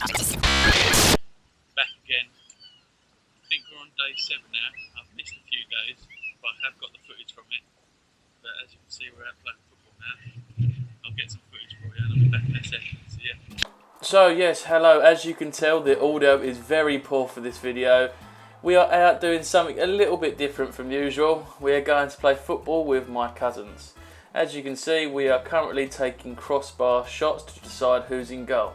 Back again. I think we're on day 7 now. I've missed a few days, but I have got the footage from it. But as you can see, we're out playing football now. I'll get some footage for you and I'll be back in a second. So yeah. So yes, hello. As you can tell, the audio is very poor for this video. We are out doing something a little bit different from usual. We are going to play football with my cousins. As you can see, we are currently taking crossbar shots to decide who's in goal.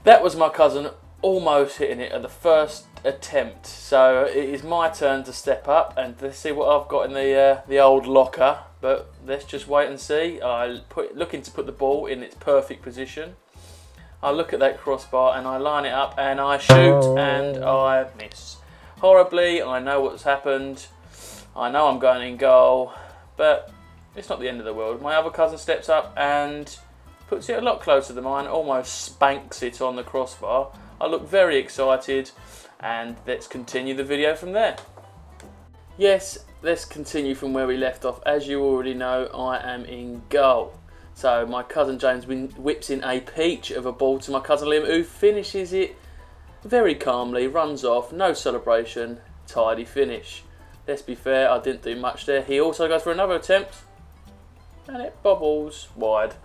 That was my cousin almost hitting it at the first attempt. So it is my turn to step up and let's see what I've got in the old locker. But let's just wait and see. I'm looking to put the ball in its perfect position. I look at that crossbar and I line it up and I shoot and I miss. Horribly, I know what's happened. I know I'm going in goal, but it's not the end of the world. My other cousin steps up and puts it a lot closer than mine, almost spanks it on the crossbar. I look very excited and let's continue the video from there. Yes, let's continue from where we left off. As you already know, I am in goal. So my cousin James whips in a peach of a ball to my cousin Liam, who finishes it very calmly, runs off, no celebration, tidy finish. Let's be fair, I didn't do much there. He also goes for another attempt and it bobbles wide,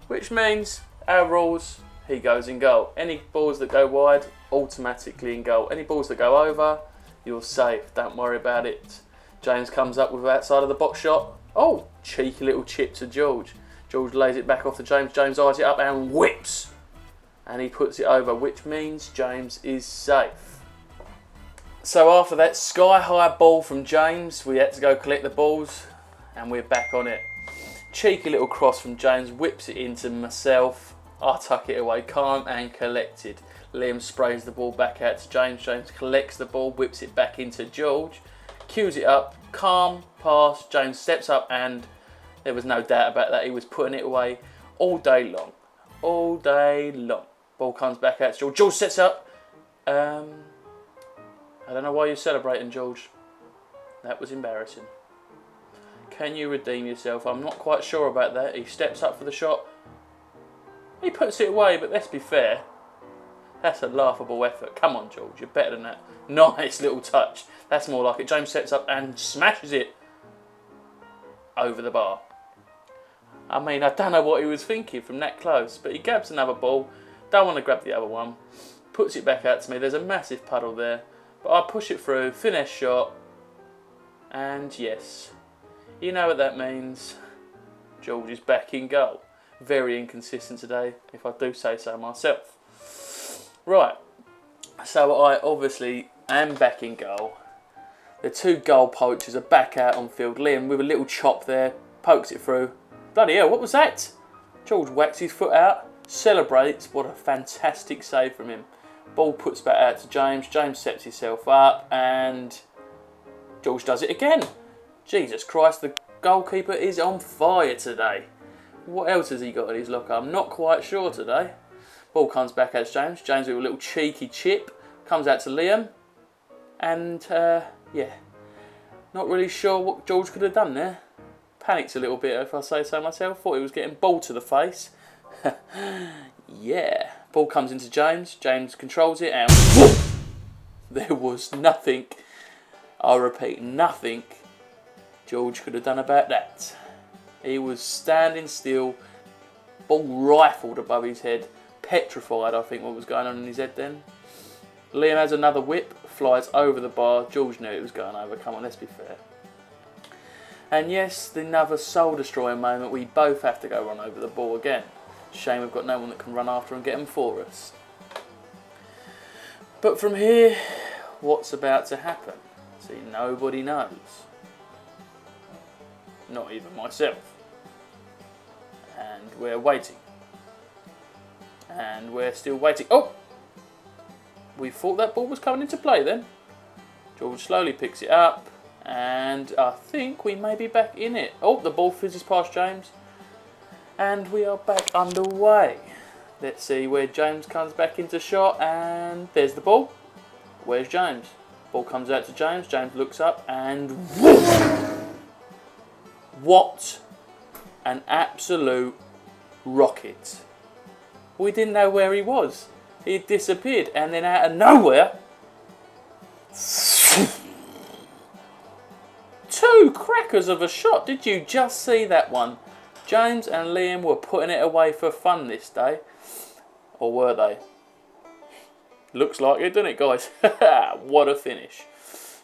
which means our rules, he goes in goal. Any balls that go wide, automatically in goal. Any balls that go over, you're safe, don't worry about it. James comes up with outside of the box shot. Oh, cheeky little chip to George. George lays it back off to James. James eyes it up and whips. And he puts it over, which means James is safe. So after that sky-high ball from James, we had to go collect the balls and we're back on it. Cheeky little cross from James, whips it into myself. I tuck it away, calm and collected. Liam sprays the ball back out to James. James collects the ball, whips it back into George. Cues it up, calm, pass. James steps up and there was no doubt about that. He was putting it away all day long. All day long. Ball comes back out to George. George sets up. I don't know why you're celebrating, George. That was embarrassing. Can you redeem yourself? I'm not quite sure about that. He steps up for the shot. He puts it away, but let's be fair. That's a laughable effort. Come on, George. You're better than that. Nice little touch. That's more like it. James sets up and smashes it over the bar. I mean, I don't know what he was thinking from that close, but he grabs another ball. Don't want to grab the other one. Puts it back out to me. There's a massive puddle there. But I push it through, finesse shot. And yes, you know what that means. George is back in goal. Very inconsistent today, if I do say so myself. Right, so I obviously am back in goal. The two goal poachers are back out on field. Liam with a little chop there, pokes it through. Bloody hell, what was that? George whacks his foot out, celebrates. What a fantastic save from him. Ball puts back out to James. James sets himself up and George does it again. Jesus Christ, the goalkeeper is on fire today. What else has he got in his locker? I'm not quite sure today. Ball comes back out to James. James with a little cheeky chip. Comes out to Liam. And, yeah. Not really sure what George could have done there. Panicked a little bit, if I say so myself. Thought he was getting ball to the face. Yeah. Ball comes into James. James controls it and whoop! There was nothing, I repeat, nothing George could have done about that. He was standing still, ball rifled above his head, petrified, I think, what was going on in his head then. Liam has another whip, flies over the bar. George knew it was going over. Come on, let's be fair. And yes, another soul-destroying moment. We both have to go run over the ball again. Shame we've got no one that can run after and get them for us. But from here, what's about to happen? See, nobody knows. Not even myself. And we're waiting. And we're still waiting. Oh! We thought that ball was coming into play then. George slowly picks it up. And I think we may be back in it. Oh, the ball fizzes past James. And we are back underway. Let's see where James comes back into shot. And there's the ball. Where's James? Ball comes out to James. James looks up and whoosh! What an absolute rocket. We didn't know where he was. he disappeared, and then out of nowhere, 2 crackers of a shot. Did you just see that one? James and Liam were putting it away for fun this day. Or were they? Looks like it, doesn't it, guys? What a finish.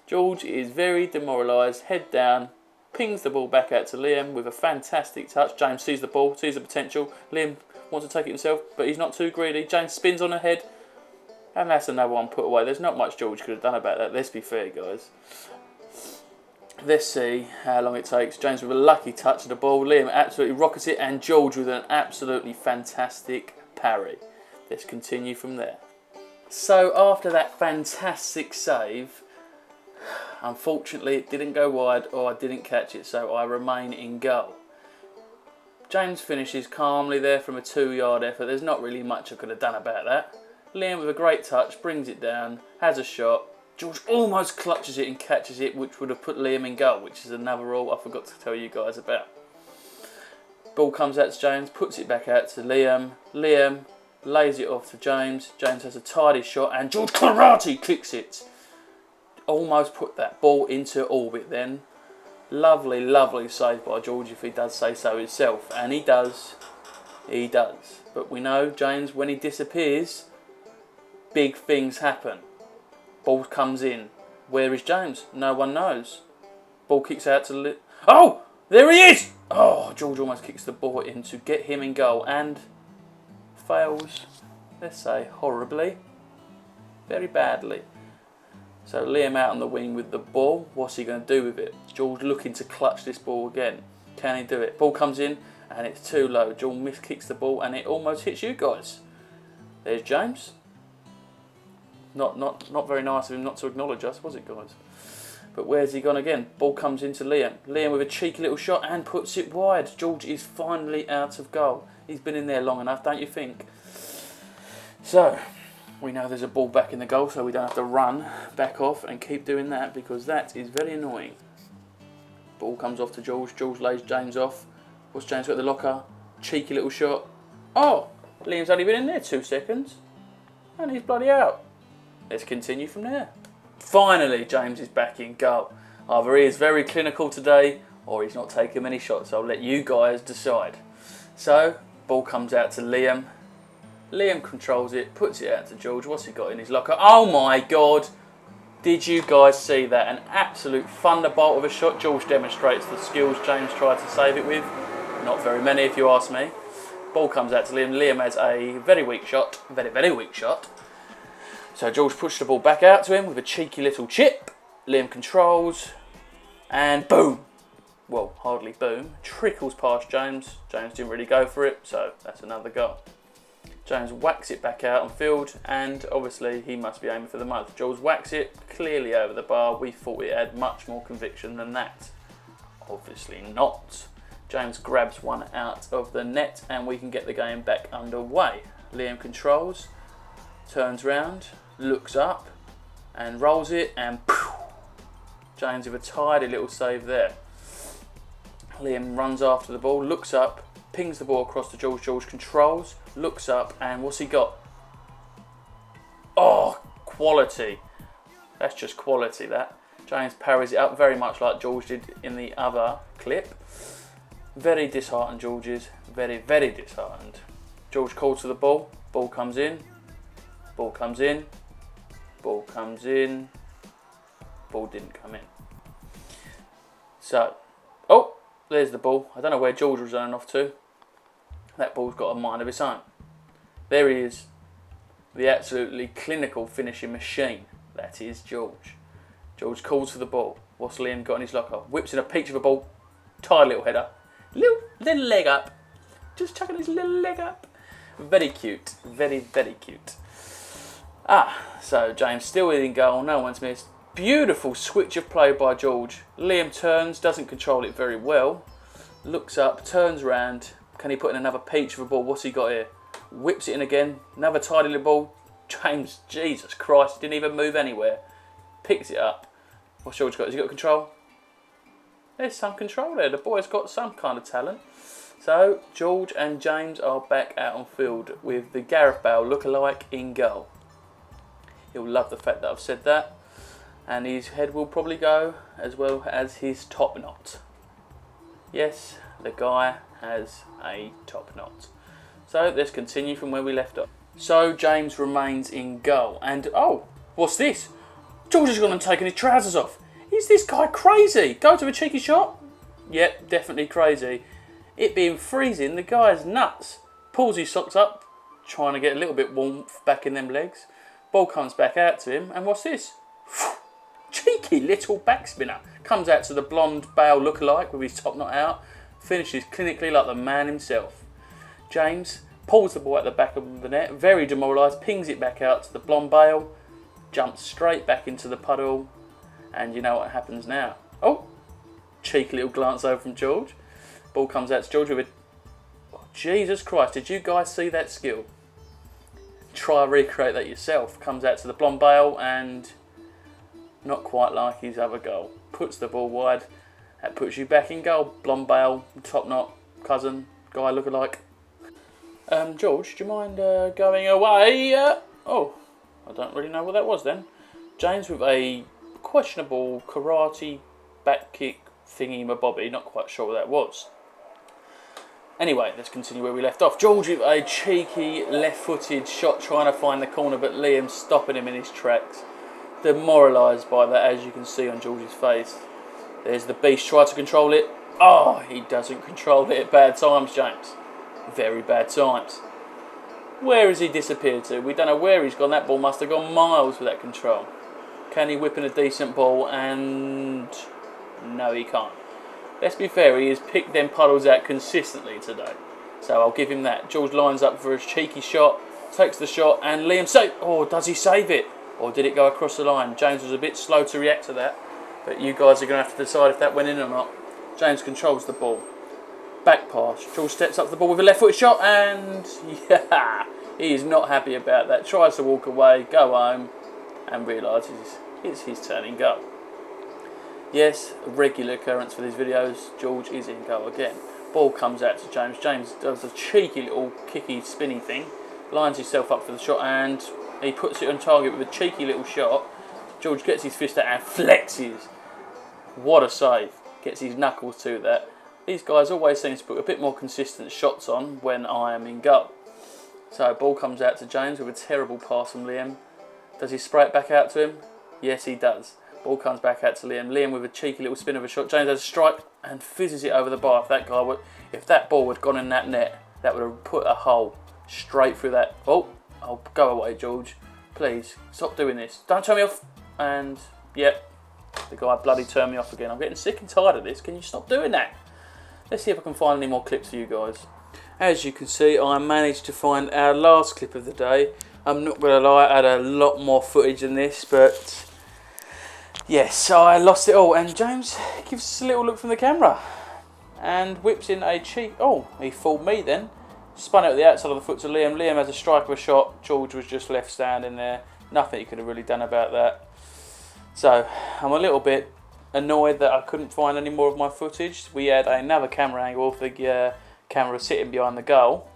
George is very demoralised, head down, pings the ball back out to Liam with a fantastic touch. James sees the ball, sees the potential. Liam wants to take it himself, but he's not too greedy. James spins on ahead, and that's another one put away. There's not much George could have done about that, let's be fair, guys. Let's see how long it takes. James with a lucky touch of the ball. Liam absolutely rockets it, and George with an absolutely fantastic parry. Let's continue from there. So after that fantastic save, unfortunately it didn't go wide, or I didn't catch it, so I remain in goal. James finishes calmly there from a 2-yard effort. There's not really much I could have done about that. Liam with a great touch brings it down, has a shot. George almost clutches it and catches it, which would have put Liam in goal, which is another rule I forgot to tell you guys about. Ball comes out to James, puts it back out to Liam. Liam lays it off to James. James has a tidy shot, and George karate kicks it. Almost put that ball into orbit then. Lovely, lovely save by George, if he does say so himself. And he does. He does. But we know James, when he disappears, big things happen. Ball comes in. Where is James? No one knows. Ball kicks out to oh! There he is! Oh, George almost kicks the ball in to get him in goal and fails, let's say, horribly. Very badly. So Liam out on the wing with the ball. What's he going to do with it? George looking to clutch this ball again. Can he do it? Ball comes in and it's too low. George miskicks the ball and it almost hits you guys. There's James. Not very nice of him not to acknowledge us, was it, guys? But where's he gone again? Ball comes into Liam. Liam with a cheeky little shot and puts it wide. George is finally out of goal. He's been in there long enough, don't you think? So, we know there's a ball back in the goal, so we don't have to run back off and keep doing that, because that is very annoying. Ball comes off to George. George lays James off. What's James got at the locker? Cheeky little shot. Oh! Liam's only been in there 2 seconds. And he's bloody out. Let's continue from there. Finally, James is back in goal. Either he is very clinical today, or he's not taking many shots. I'll let you guys decide. So, ball comes out to Liam. Liam controls it, puts it out to George. What's he got in his locker? Oh my God! Did you guys see that? An absolute thunderbolt of a shot. George demonstrates the skills James tried to save it with. Not very many, if you ask me. Ball comes out to Liam. Liam has a very weak shot. Very, very weak shot. So George pushed the ball back out to him with a cheeky little chip. Liam controls. And boom. Well, hardly boom. Trickles past James. James didn't really go for it, so that's another goal. James whacks it back out on field, and obviously he must be aiming for the mouth. George whacks it clearly over the bar. We thought it had much more conviction than that. Obviously not. James grabs one out of the net, and we can get the game back underway. Liam controls, turns round, looks up, and rolls it, and poof, James with a tidy little save there. Liam runs after the ball, looks up, pings the ball across to George. George controls, looks up, and what's he got? Oh, quality. That's just quality, that. James parries it up very much like George did in the other clip. Very disheartened, George is. Very, very disheartened. George calls for the ball. Ball comes in. Ball comes in. Ball comes in. Ball didn't come in. So, oh, there's the ball. I don't know where George was running off to. That ball's got a mind of its own. There he is. The absolutely clinical finishing machine. That is George. George calls for the ball. What's Liam got in his locker? Whips in a peach of a ball. Tight little header. Little leg up. Just chucking his little leg up. Very cute. Very, very cute. So James still in goal. No one's missed. Beautiful switch of play by George. Liam turns, doesn't control it very well. Looks up, turns round. Can he put in another peach of a ball? What's he got here? Whips it in again. Another tidy little ball. James, Jesus Christ, didn't even move anywhere. Picks it up. What's George got? Has he got control? There's some control there. The boy's got some kind of talent. So George and James are back out on field with the Gareth Bale lookalike in goal. He'll love the fact that I've said that, and his head will probably go as well as his top knot. Yes, the guy has a top knot. So let's continue from where we left off. So James remains in goal, and oh, what's this? George has gone and taken his trousers off. Is this guy crazy? Go to a cheeky shot? Yep, definitely crazy. It being freezing, the guy's nuts. Pulls his socks up, trying to get a little bit warmth back in them legs. Ball comes back out to him, and what's this? Cheeky little backspinner. Comes out to the blonde Bale lookalike with his top knot out. Finishes clinically like the man himself. James pulls the ball at the back of the net, very demoralised, pings it back out to the blonde Bale, jumps straight back into the puddle, and you know what happens now. Oh, cheeky little glance over from George. Ball comes out to George with a... Oh, Jesus Christ, did you guys see that skill? Try recreate that yourself. Comes out to the blonde Bale and not quite like his other goal. Puts the ball wide. That puts you back in goal. Blonde Bale, top knot, cousin, guy lookalike. George, do you mind going away? Oh, I don't really know what that was then. James with a questionable karate back kick thingy-mabobby. Not quite sure what that was. Anyway, let's continue where we left off. George with a cheeky left-footed shot trying to find the corner, but Liam stopping him in his tracks. Demoralised by that, as you can see on George's face. There's the beast, try to control it. Oh, he doesn't control it at bad times, James. Very bad times. Where has he disappeared to? We don't know where he's gone. That ball must have gone miles with that control. Can he whip in a decent ball? And no, he can't. Let's be fair, he has picked them puddles out consistently today. So I'll give him that. George lines up for a cheeky shot, takes the shot, and Liam save. Oh, does he save it? Or did it go across the line? James was a bit slow to react to that. But you guys are going to have to decide if that went in or not. James controls the ball. Back pass. George steps up to the ball with a left-footed shot, and yeah, he is not happy about that. Tries to walk away, go home, and realises it's his turn in goal. Yes, a regular occurrence for these videos. George is in goal again. Ball comes out to James. James does a cheeky little kicky spinny thing, lines himself up for the shot, and he puts it on target with a cheeky little shot. George gets his fist out and flexes. What a save. Gets his knuckles to that. These guys always seem to put a bit more consistent shots on when I am in goal. So ball comes out to James with a terrible pass from Liam. Does he spray it back out to him? Yes, he does. Ball comes back out to Liam. Liam with a cheeky little spin of a shot. James has a strike and fizzes it over the bar. If that ball had gone in that net, that would have put a hole straight through that. Oh, go away, George. Please, stop doing this. Don't turn me off. And, yep, the guy bloody turned me off again. I'm getting sick and tired of this. Can you stop doing that? Let's see if I can find any more clips for you guys. As you can see, I managed to find our last clip of the day. I'm not going to lie, I had a lot more footage than this, but yes, I lost it all. And James gives us a little look from the camera and whips in a cheek. Oh, he fooled me then. Spun it at the outside of the foot to Liam. Liam has a strike of a shot. George was just left standing there. Nothing he could have really done about that. So, I'm a little bit annoyed that I couldn't find any more of my footage. We had another camera angle of the camera sitting behind the goal.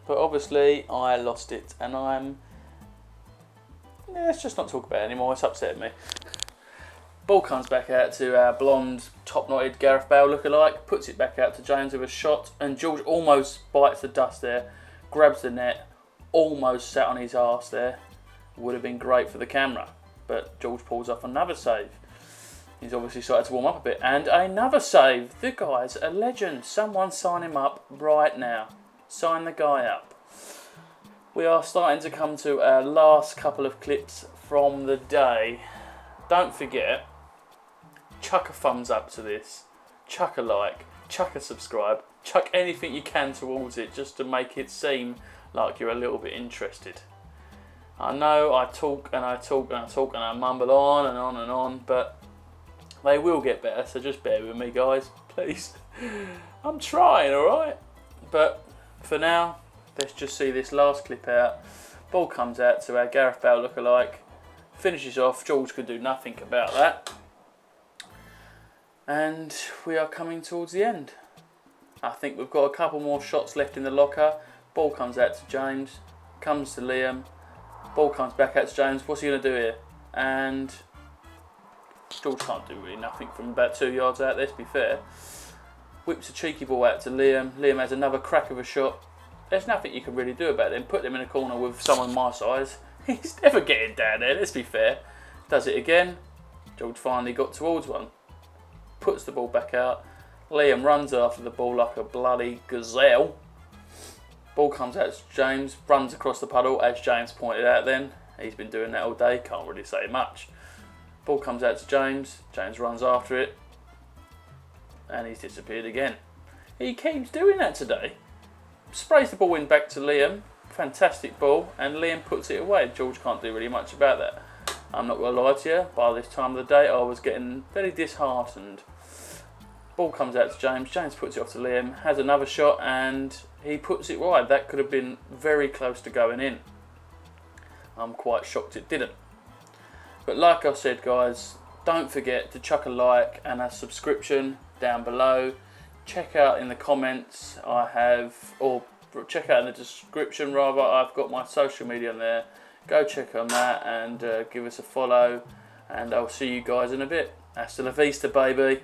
But obviously, I lost it. And let's just not talk about it anymore. It's upset me. Ball comes back out to our blonde, top-knotted Gareth Bale lookalike. Puts it back out to James with a shot. And George almost bites the dust there. Grabs the net. Almost sat on his arse there. Would have been great for the camera. But George pulls off another save. He's obviously started to warm up a bit. And another save. The guy's a legend. Someone sign him up right now. Sign the guy up. We are starting to come to our last couple of clips from the day. Don't forget, chuck a thumbs up to this. Chuck a like. Chuck a subscribe. Chuck anything you can towards it just to make it seem like you're a little bit interested. I know I talk and I talk and I talk and I mumble on and on and on, but they will get better, so just bear with me, guys, please. I'm trying, alright? But for now, let's just see this last clip out. Ball comes out to our Gareth Bale lookalike, finishes off. George could do nothing about that. And we are coming towards the end. I think we've got a couple more shots left in the locker. Ball comes out to James, comes to Liam. Ball comes back out to James. What's he going to do here? And George can't do really nothing from about 2 yards out there, to be fair. Whips a cheeky ball out to Liam. Liam has another crack of a shot. There's nothing you can really do about them. Put them in a corner with someone my size. He's never getting down there, let's be fair. Does it again. George finally got towards one. Puts the ball back out. Liam runs after the ball like a bloody gazelle. Ball comes out to James, runs across the puddle, as James pointed out then. He's been doing that all day, can't really say much. Ball comes out to James, James runs after it, and he's disappeared again. He keeps doing that today. Sprays the ball in back to Liam, fantastic ball, and Liam puts it away. George can't do really much about that. I'm not going to lie to you, by this time of the day I was getting very disheartened. Ball comes out to James, James puts it off to Liam, has another shot and he puts it wide. That could have been very close to going in. I'm quite shocked it didn't. But like I said guys, don't forget to chuck a like and a subscription down below. Check out in the comments check out in the description rather, I've got my social media on there. Go check on that and give us a follow, and I'll see you guys in a bit. Hasta la vista, baby.